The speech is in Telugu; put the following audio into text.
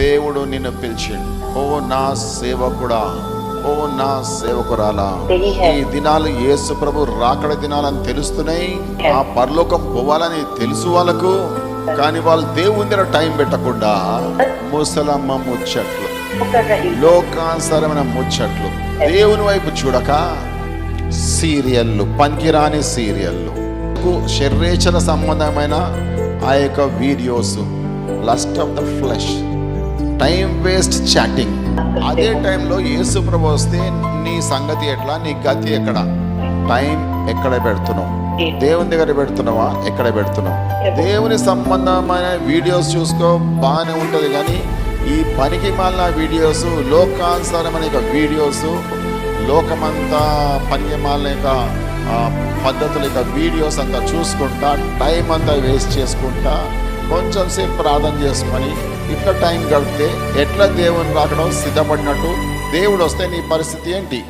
దేవుడు నిన్ను పిలిచిండు. ఓ నా సేవకుడా, ఓ నా సేవకురాలా, ఈ దినాలు యేసు ప్రభు రాకడ దినాలని తెలుస్తున్నాయి. ఆ పరలోకం పోవాలని తెలుసు వాళ్ళకు, కానీ వాళ్ళు దేవుని దగ్గర టైం పెట్టకుండా ముసలమ్మ ముచ్చట్లు, లోకానుసారమైన ముచ్చట్లు, దేవుని వైపు చూడక సీరియళ్ళు, పనికిరాని సీరియళ్ళు, శరీరేచ్ఛల సంబంధమైన ఆ యొక్క videos, lust of the flesh, time waste chatting. అదే టైంలో యేసు ప్రభు వస్తే నీ సంగతి ఎట్లా, నీ గతి ఎక్కడ? టైం ఎక్కడ పెడుతున్నావు? దేవుని దగ్గర పెడుతున్నావా? ఎక్కడ పెడుతున్నావు? దేవుని సంబంధమైన వీడియోస్ చూసుకో, బాగానే ఉంటుంది, కానీ ఈ పనికి మాలిన వీడియోస్, లోకానుసారమైన వీడియోస్, లోకమంతా పనికి మాలిన పద్ధతుల యొక్క వీడియోస్ అంతా చూసుకుంటా, టైం అంతా వేస్ట్ చేసుకుంటా, కొంచెం సేపు ప్రార్థన చేసుకొని ఇట్లా టైం గడిపితే ఎట్లా దేవుని రాకడం సిద్ధపడినట్టు? దేవుడు వస్తే నీ పరిస్థితి ఏంటి?